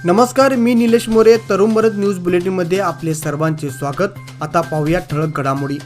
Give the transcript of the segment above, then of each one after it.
नमस्कार, मी निलेश मोरे. तरुण भारत न्यूज बुलेटिनमध्ये आपले सर्वांचे स्वागत. आता पाहूया ठळक घडामोडी.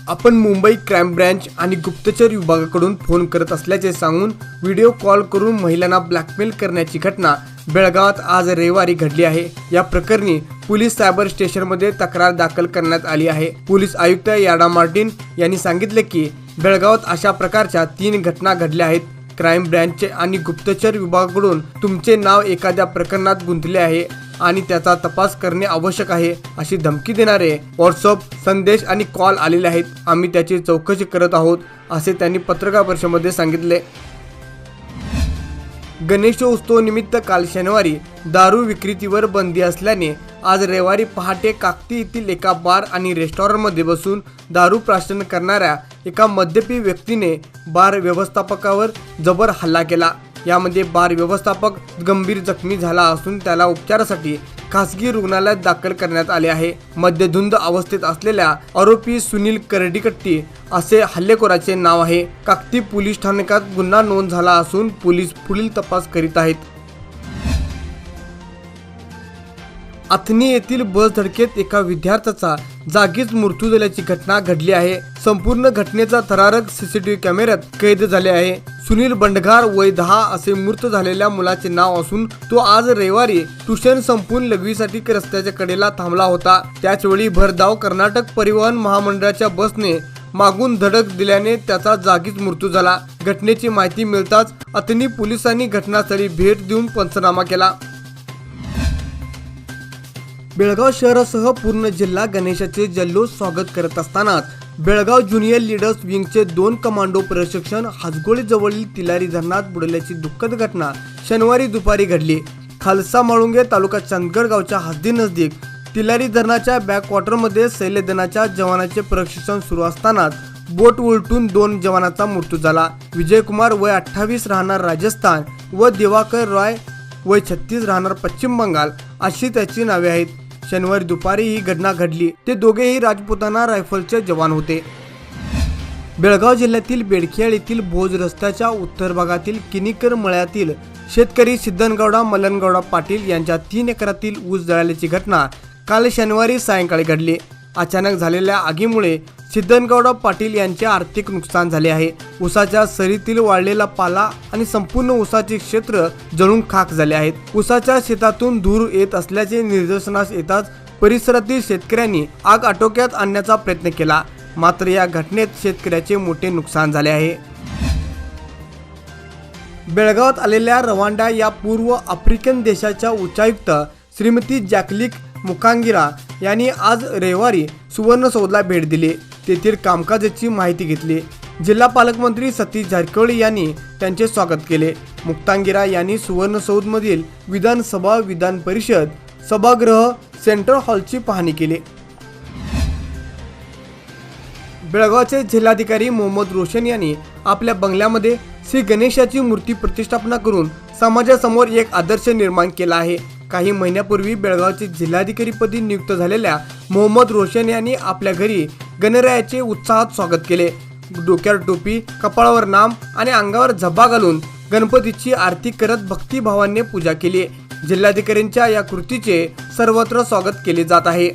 आपण मुंबई क्राईम ब्रँच आणि गुप्तचर विभागाकडून फोन करत असल्याचे सांगून व्हिडिओ कॉल करून महिलांना ब्लॅकमेल करण्याची घटना बेळगावात आज रविवारी घडली आहे. या प्रकरणी पोलीस सायबर स्टेशनमध्ये तक्रार दाखल करण्यात आली आहे. पोलीस आयुक्त याडा मार्टिन यांनी सांगितले की बेळगावात अशा प्रकारच्या 3 घटना घडल्या आहेत. क्राईम ब्रँच आणि गुप्तचर विभागाकडून तुमचे नाव एखाद्या प्रकरणात गुंतले आहे आणि त्याचा तपास करणे आवश्यक आहे अशी धमकी देणारे व्हॉट्सअप संदेश आणि कॉल आलेले आहेत. आम्ही त्याची चौकशी करत आहोत असे त्यांनी पत्रकार परिषदेमध्ये सांगितले. गणेशोत्सव निमित्त काल शनिवारी दारू विक्रीवर बंदी असल्याने आज रविवारी पहाटे काकती येथील एका बार आणि रेस्टॉरंटमध्ये बसून दारू प्राशन करणाऱ्या एका मद्यपी व्यक्तीने बार व्यवस्थापकावर जबर हल्ला केला. यामध्ये बार व्यवस्थापक गंभीर जखमी झाला असून त्याला उपचारासाठी खासगी रुग्णालयात दाखल करण्यात आले आहे. मद्यधुंद अवस्थेत असलेल्या आरोपी सुनील करडीकट्टी असे हल्लेखोराचे नाव आहे. काकती पोलीस ठाण्यात गुन्हा नोंद झाला असून पोलीस पुढील तपास करीत आहेत. अथनी येथील बस धडकेत एका विद्यार्थ्याचा जागीच मृत्यू झाल्याची घटना घडली आहे. संपूर्ण घटनेचा थरारक सीसीटीव्ही कॅमेऱ्यात कैद झाले आहे. सुनील बंडघार वय 10 असे मृत झालेल्या मुलाचे नाव असून तो आज रविवारी ट्युशन संपून लघवीसाठी रस्त्याच्या कडेला थांबला होता. त्याचवेळी भरधाव कर्नाटक परिवहन महामंडळाच्या बसने मागून धडक दिल्याने त्याचा जागीच मृत्यू झाला. घटनेची माहिती मिळताच अथनी पोलिसांनी घटनास्थळी भेट देऊन पंचनामा केला. बेळगाव शहरासह पूर्ण जिल्हा गणेशाचे जल्लोष स्वागत करत असतानाच बेळगाव ज्युनियर लीडर्स विंगचे 2 कमांडो प्रशिक्षण हातगोळी जवळील तिलारी धरणात बुडल्याची दुःखद घटना शनिवारी दुपारी घडली. खालसा माळुंगे तालुका चंदगड गावच्या हद्दी नजदीक तिलारी धरणाच्या बॅकवॉटरमध्ये सैन्यदलाच्या जवानांचे प्रशिक्षण सुरू असतानाच बोट उलटून 2 जवानांचा मृत्यू झाला. विजयकुमार वय 28 राहणार राजस्थान व दिवाकर रॉय वय 36 राहणार पश्चिम बंगाल अशी त्याची नावे आहेत. शनिवारी दुपारी ही घटना घडली. ते दोघेही राजपुताना रायफलचे जवान होते. बेळगाव जिल्ह्यातील बेडखेळ येथील भोज रस्त्याच्या उत्तर भागातील किनीकर मळ्यातील शेतकरी सिद्धनगौडा मलनगौडा पाटील यांच्या 3 एकरातील ऊस जळाल्याची घटना काल शनिवारी सायंकाळी घडली. अचानक झालेल्या आगीमुळे सिद्धनगौडा पाटील यांचे आर्थिक नुकसान झाले आहे. ऊसाच्या सरीतील वाळलेला पाला आणि संपूर्ण ऊसाचे क्षेत्र जळून खाक झाले आहेत. ऊसाच्या शेतातून धूर येत असल्याचे निदर्शनास येताच परिसरातील शेतकऱ्यांनी आग आटोक्यात आणण्याचा प्रयत्न केला. मात्र या घटनेत शेतकऱ्याचे मोठे नुकसान झाले आहे. बेळगावात आलेल्या रवांडा या पूर्व आफ्रिकन देशाच्या उच्चायुक्त श्रीमती जॅकलिक मुकांगिरा यांनी आज रविवारी सुवर्णसौधला भेट दिली. तेथील कामकाजाची माहिती घेतली. जिल्हा पालकमंत्री सतीश जारकिहोळी यांनी त्यांचे स्वागत केले. मुक्तांगिरा यांनी सुवर्णसौधमधील विधानसभा, विधान परिषद, सभागृह, सेंट्रल हॉलची पाहणी केली. बेळगावचे जिल्हाधिकारी मोहम्मद रोशन यांनी आपल्या बंगल्यामध्ये श्री गणेशाची मूर्ती प्रतिष्ठापना करून समाजासमोर एक आदर्श निर्माण केला आहे. काही महिन्यापूर्वी बेळगावचे जिल्हाधिकारीपदी नियुक्त झालेल्या मोहम्मद रोशन यांनी आपल्या घरी गणरायाचे उत्साहात स्वागत केले. डोक्यावर टोपी, कपाळावर नाम आणि अंगावर झब्बा घालून गणपतीची आरती करत भक्तिभावाने पूजा केली. जिल्हाधिकाऱ्यांच्या या कृतीचे सर्वत्र स्वागत केले जात आहे.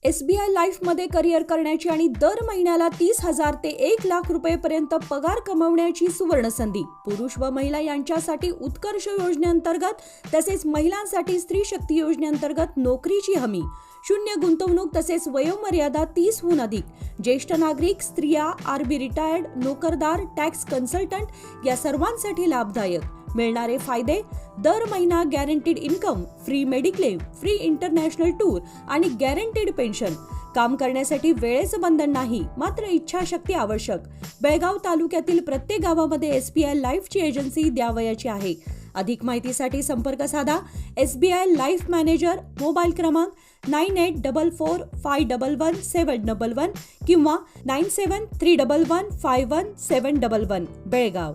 SBI लाईफमध्ये करिअर करण्याची आणि दर महिन्याला 30,000 ते 1,00,000 रुपयेपर्यंत पगार कमवण्याची सुवर्ण संधी. पुरुष व महिला यांच्यासाठी उत्कर्ष योजनेअंतर्गत तसेच महिलांसाठी स्त्री शक्ती योजनेअंतर्गत नोकरीची हमी. 0 गुंतवणूक तसेच वयोमर्यादा 30हून अधिक. ज्येष्ठ नागरिक, स्त्रिया, RB रिटायर्ड, नोकरदार, टॅक्स कन्सल्टंट या सर्वांसाठी लाभदायक. मिळणारे फायदे: दर महिना guaranteed income, free mediclaim, free international tour आणि गॅरंटीड पेन्शन. काम करण्यासाठी वेळेचं बंधन नाही, मात्र इच्छाशक्ती आवश्यक. बेळगाव तालुक्यातील प्रत्येक गावामध्ये SBI लाईफची एजन्सी द्यावयाची आहे. अधिक माहितीसाठी संपर्क साधा. SBI लाईफ मॅनेजर, मोबाईल क्रमांक 9844511711 किंवा 9731151711 बेळगाव.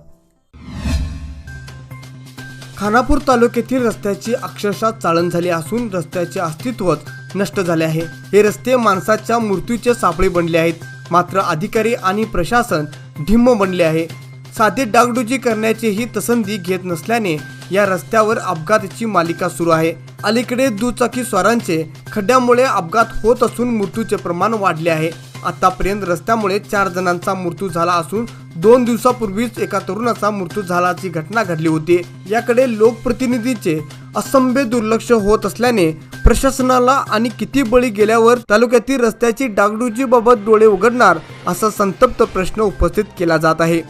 खानापूर तालुक्यातील रस्त्याची अक्षरशः चाळण झाली असून रस्त्याचे अस्तित्वच नष्ट झाले आहे. हे रस्ते माणसाच्या मृत्यूचे सापळे बनले आहेत. मात्र अधिकारी आणि प्रशासन ढिम्म बनले आहे. साधी डागडुजी करण्याचीही पसंती घेत नसल्याने या रस्त्यावर अपघाताची मालिका सुरू आहे। अलीकडे दुचाकी स्वारांचे खड्ड्यामुळे अपघात होत असून मृत्यूचे प्रमाण वाढले आहे। आतापर्यंत रस्त्यामुळे 4 जणांचा मृत्यू झाला असून 2 दिवसापूर्वीच एका तरुणाचा मृत्यू झाल्याची घटना घडली होती। याकडे लोकप्रतिनिधींचे असंभ्य दुर्लक्ष होत असल्याने प्रशासनाला आणि किती बळी गेल्यावर तालुक्यातील रस्त्याची डागडुजीबाबत डोळे उघडणार असा संतप्त प्रश्न उपस्थित केला जात आहे।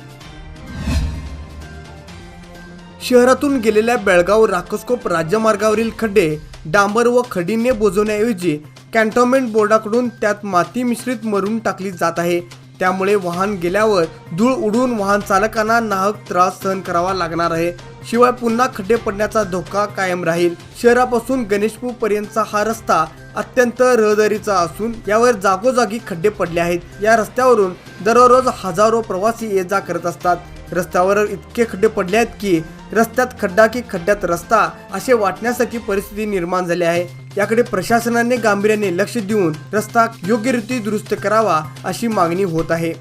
शहरातून गेलेल्या बेळगाव राकसकोप राज्यमार्गावरील खड्डे डांबर व खडीने बुजवण्याऐवजी कॅन्टोन्मेंट बोर्डाकडून त्यात माती मिश्रित मरून टाकली जात आहे। त्यामुळे वाहन गेल्यावर धूळ उडून वाहन चालकांना नाहक त्रास सहन करावा लागणार आहे। शिवाय पुन्हा खड्डे पडण्याचा धोका कायम राहील। शहरापासून गणेशपूर पर्यंतचा हा रस्ता अत्यंत रहदारीचा असून यावर जागोजागी खड्डे पडले आहेत। या रस्त्यावरून दररोज हजारो प्रवासी ये जा करत असतात। रस्त्यावर इतके खड्डे पडले आहेत की रस्त्यात खड्डा की खड्ड्यात रस्ता असे वाटण्यासारखी परिस्थिती निर्माण झाली आहे। याकडे प्रशासनाने गांभीर्याने लक्ष देऊन रस्ता योग्यरीत्या दुरुस्त करावा अशी मागणी होत आहे।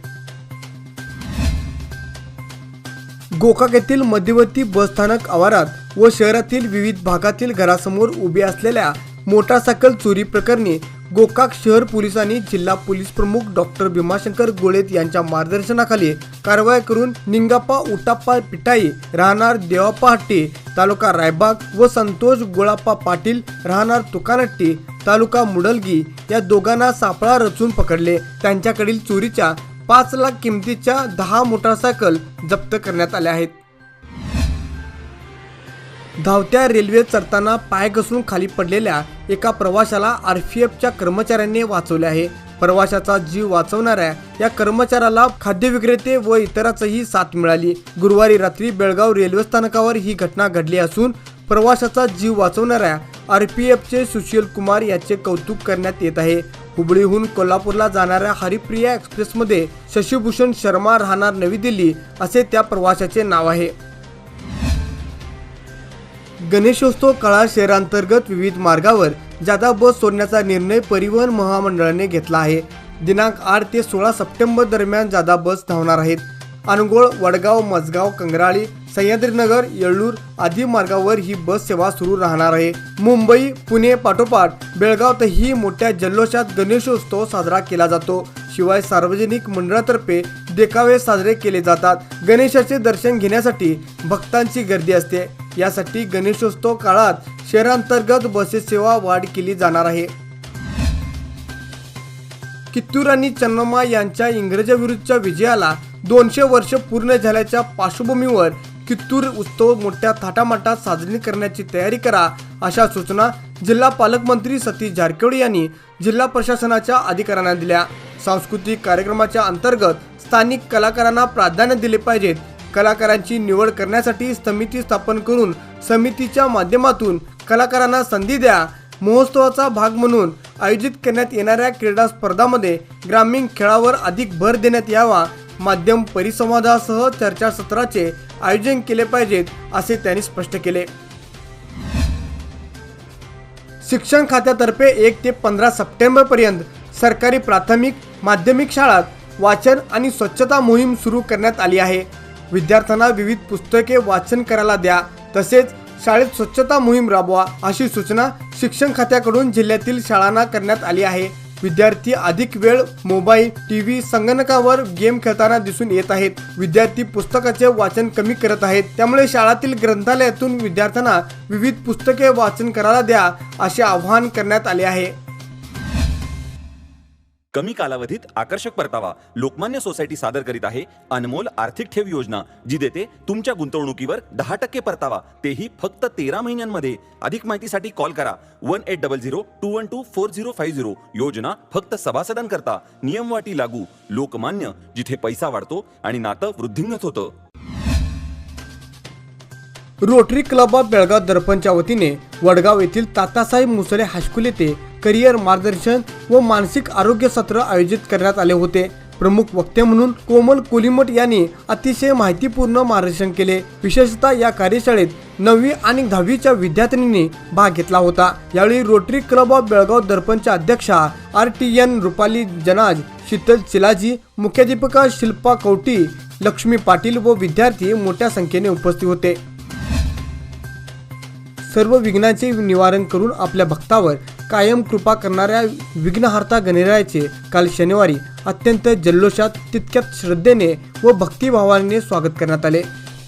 गोकाक येथील मध्यवर्ती बसस्थानक आवारात व शहरातील विविध भागातील घरासमोर उभे असलेल्या मोटारसायकल चोरी प्रकरणी गोकाक शहर पोलिसांनी जिल्हा पोलीस प्रमुख डॉक्टर भीमाशंकर गोळेत यांच्या मार्गदर्शनाखाली कारवाई करून निंगाप्पा उटाप्पा पिटाई राहणार देवाप्पा हट्टी तालुका रायबाग व संतोष गोळाप्पा पाटील राहणार तुकानट्टी तालुका मुडलगी या दोघांना सापळा रचून पकडले। त्यांच्याकडील चोरीच्या 5 लाख किमतीच्या 10 मोटारसायकल जप्त करण्यात आल्या आहेत। धावत्या रेल्वे चढताना पाय घसरून खाली पडलेल्या एका प्रवाशाला RPFच्या कर्मचाऱ्यांनी वाचवले आहे। प्रवाशाचा जीव वाचवणाऱ्या या कर्मचाऱ्याला खाद्य विक्रेते व इतरांचीही साथ मिळाली। गुरुवारी रात्री बेळगाव रेल्वे स्थानकावर ही घटना घडली असून प्रवाशाचा जीव वाचवणाऱ्या RPFचे सुशील कुमार याचे कौतुक करण्यात येत आहे। हुबळीहून कोल्हापूरला जाणाऱ्या हरिप्रिया एक्सप्रेसमध्ये शशिभूषण शर्मा राहणार नवी दिल्ली असे त्या प्रवाशाचे नाव आहे। गणेशोत्सव काळात शहरांतर्गत विविध मार्गावर जादा बस सोडण्याचा निर्णय परिवहन महामंडळाने घेतला आहे। दिनांक 8 ते 16 सप्टेंबर दरम्यान जादा बस धावणार आहेत। अनगोळ, वडगाव, मजगाव, कंगराळी, सह्याद्रीनगर, येळूर आदी मार्गावर ही बस सेवा सुरू राहणार आहे। मुंबई, पुणे पाठोपाठ बेळगावातही मोठ्या जल्लोषात गणेशोत्सव साजरा केला जातो। शिवाय सार्वजनिक मंडळातर्फे देखावे साजरे केले जातात। गणेशाचे दर्शन घेण्यासाठी भक्तांची गर्दी असते। यासाठी गणेशोत्सव काळात शहरांतर्गत बसेस सेवा वाढ केली जाणार आहे। कित्तूर आणि चन्नम्मा यांच्या इंग्रजांविरुद्धच्या विजयाला 200 वर्ष पूर्ण झाल्याच्या पार्श्वभूमीवर कित्तूर उत्सव मोठ्या थाटामाटात साजरी करण्याची तयारी करा अशा सूचना जिल्हा पालकमंत्री सतीश जारकिहोळी यांनी जिल्हा प्रशासनाच्या अधिकाऱ्यांना दिल्या। सांस्कृतिक कार्यक्रमाच्या अंतर्गत स्थानिक कलाकारांना प्राधान्य दिले पाहिजेत। कलाकारांची निवड करण्यासाठी समिती स्थापन करून समितीच्या माध्यमातून कलाकारांना संधी द्या। महोत्सवाचा भाग म्हणून आयोजित करण्यात येणाऱ्या क्रीडा स्पर्धांमध्ये ग्रामीण खेळावर अधिक भर देण्यात यावा। माध्यम परिसंवादासह चर्चासत्राचे आयोजन केले पाहिजेत असे त्यांनी स्पष्ट केले। शिक्षण खात्यातर्फे 1 ते 15 सप्टेंबर पर्यंत सरकारी प्राथमिक माध्यमिक शाळांत वाचन आणि स्वच्छता मोहीम सुरू करण्यात आली आहे। विद्यार्थ्यांना विविध पुस्तके वाचन करायला द्या, तसेच शाळेत स्वच्छता मोहीम राबवा अशी सूचना शिक्षण खात्याकडून जिल्ह्यातील शाळांना करण्यात आली आहे। विद्यार्थी अधिक वेळ मोबाईल, टीव्ही, संगणकावर गेम खेळताना दिसून येत आहेत। विद्यार्थी पुस्तकाचे वाचन कमी करत आहेत। त्यामुळे शाळातील ग्रंथालयातून विद्यार्थ्यांना विविध पुस्तके वाचन करायला द्या असे आवाहन करण्यात आले आहे। कमी कालावधीत आकर्षक परतावा लोकमान्य सोसायटी सादर करीत आहे अनमोल आर्थिक ठेव योजना, जी देते तुमच्या गुंतवणुकीवर 10% परतावा, तेही फक्त 13 महिन्यांमध्ये। अधिक माहितीसाठी कॉल करा 1800-212-4050। योजना फक्त सभासदांकरता, नियम वाटी लागू। लोकमान्य, जिथे पैसा वाढतो आणि नातं वृद्धिंगत होतं। रोटरी क्लब ऑफ बेळगाव दर्पणच्या वतीने वडगाव येथील तातासाहेब मुसळे हायस्कूल येथे करिअर मार्गदर्शन व मानसिक आरोग्य सत्र आयोजित करण्यात आले होते। प्रमुख वक्ते म्हणून कोमल कोलिमठ यांनी अतिशय माहितीपूर्ण मार्गदर्शन केले। विशेषतः या कार्यशाळेत 9वी आणि 10वीच्या विद्यार्थिनींनी भाग घेतला होता। यावेळी रोटरी क्लब ऑफ बेळगाव दर्पणच्या अध्यक्षा RTN रुपाली जनाज, शीतल चिलाजी, मुख्याध्यापिका शिल्पा कवटी, लक्ष्मी पाटील व विद्यार्थी मोठ्या संख्येने उपस्थित होते. सर्व विघ्नांचे निवारण करून आपल्या भक्तावर कायम कृपा करणाऱ्या विघ्नहर्ता गणरायाचे काल शनिवारी अत्यंत जल्लोषात तितक्यात श्रद्धेने व भक्तिभावाने स्वागत करण्यात आले.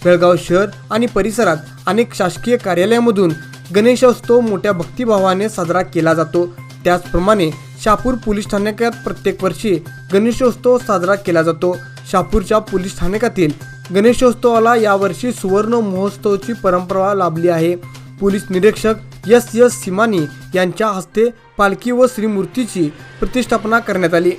बेळगाव शहर आणि परिसरात अनेक शासकीय कार्यालयामधून गणेशोत्सव मोठ्या भक्तिभावाने साजरा केला जातो. त्याचप्रमाणे शहापूर पोलीस ठाण्यात प्रत्येक वर्षी गणेशोत्सव साजरा केला जातो. शहापूरच्या पोलीस ठाण्यातील गणेशोत्सवाला यावर्षी सुवर्ण महोत्सवाची परंपरा लाभली आहे. पोलीस निरीक्षक एस सिमानी यांच्या हस्ते पालखी व श्रीमूर्तीची प्रतिष्ठापना करण्यात आली.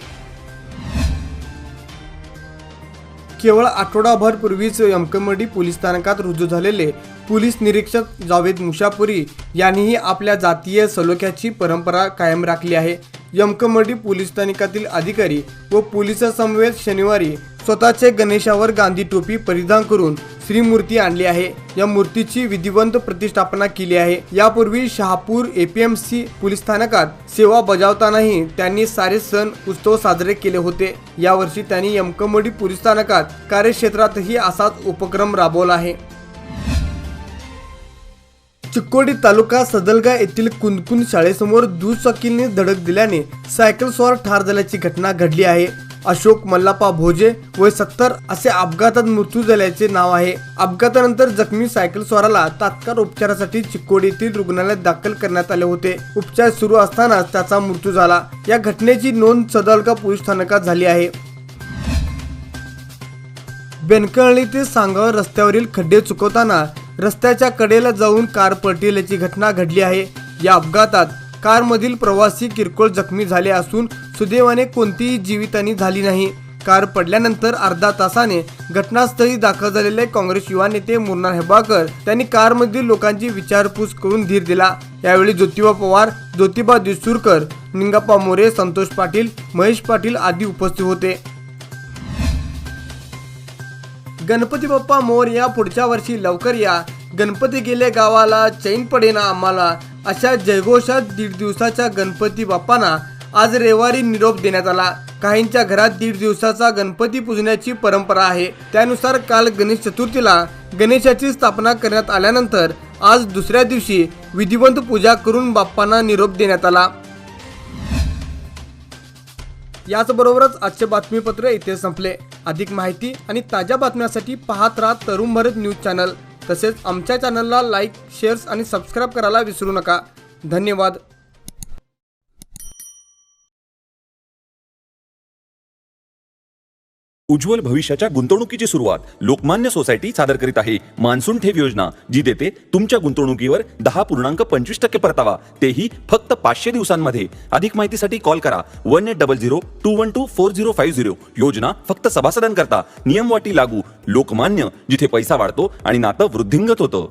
केवळ आठवडाभर पूर्वीच यमकमडी पोलीस स्थानकात रुजू झालेले पोलीस निरीक्षक जावेद मुशापुरी यांनीही आपल्या जातीय सलोख्याची परंपरा कायम राखली आहे. यमकमडी पोलीस स्थानकातील अधिकारी व पोलिसांसमवेत शनिवारी स्वतःचे गणेशावर गांधी टोपी परिधान करून श्रीमूर्ती आणली आहे. या मूर्तीची विधिवंत प्रतिष्ठापना केली आहे. यापूर्वी शहापूर APMC पोलीस स्थानकात सेवा बजावतानाही त्यांनी सारे सण उत्सव साजरे केले होते. यावर्षी त्यांनी यमकमडी पोलीस स्थानकात कार्यक्षेत्रातही असाच उपक्रम राबवला आहे. चिक्कोडी तालुका सदलगा येथील कुंदकुंद शाळेसमोर दुचाकीने धडक दिल्याने सायकल स्वार ठार झाल्याची घटना घडली आहे. अशोक मल्लापा भोजे वय 70 असे अपघातात मृत्यू झाल्याचे नाव आहे. अपघातानंतर जखमी सायकल स्वाराला तात्काळ उपचारासाठी चिक्कोडी येथील रुग्णालयात दाखल करण्यात आले होते. उपचार सुरू असतानाच त्याचा मृत्यू झाला. या घटनेची नोंद सदलगा पोलीस स्थानकात झाली आहे. बेनकळली ते सांगाव रस्त्यावरील खड्डे चुकवताना रस्त्याच्या कडेला जाऊन कार पलटल्याची घटना घडली आहे. या अपघातात कारमधील प्रवासी किरकोळ जखमी झाले असून सुदैवाने कोणतीही जीवितहानी झाली नाही. कार पडल्यानंतर अर्धा तासाने घटनास्थळी दाखल झालेले काँग्रेस युवा नेते मुन्ना हेबाळकर त्यांनी कारमधील लोकांची विचारपूस करून धीर दिला. यावेळी ज्योतिबा पवार, ज्योतिबा दिसूरकर, निंगाप्पा मोरे, संतोष पाटील, महेश पाटील आदी उपस्थित होते. गणपती बाप्पा मोरया, पुढच्या वर्षी लवकर या, गणपती गेले गावाला, चैन पडेना आम्हाला, अशा जयघोषात 1.5 दिवसाच्या गणपती बाप्पांना आज रविवारी निरोप देण्यात आला. काहींच्या घरात 1.5 दिवसाचा गणपती पूजण्याची परंपरा आहे. त्यानुसार काल गणेश चतुर्थीला गणेशाची स्थापना करण्यात आल्यानंतर आज दुसऱ्या दिवशी विधिवंत पूजा करून बाप्पांना निरोप देण्यात आला. याचबरोबरच आजचे बातमीपत्र इथे संपले. अधिक माहिती आणि ताज्या बातम्यांसाठी पाहत राहा तरुण भारत न्यूज चॅनल. तसेच आमच्या चॅनलला लाईक, शेअर्स आणि सबस्क्राईब करायला विसरू नका. धन्यवाद. उज्ज्वल भविष्याच्या गुंतवणुकीची सुरुवात लोकमान्य सोसायटी सादर करीत आहे. मान्सून ठेव योजना, जी देते तुमच्या गुंतवणुकीवर 10.25% परतावा, तेही फक्त 500 दिवसांमध्ये. अधिक माहितीसाठी कॉल करा 1800-212-4050. योजना फक्त सभासदांकरता. नियम वाटी लागू. लोकमान्य, जिथे पैसा वाढतो आणि नातं वृद्धिंगत होतं.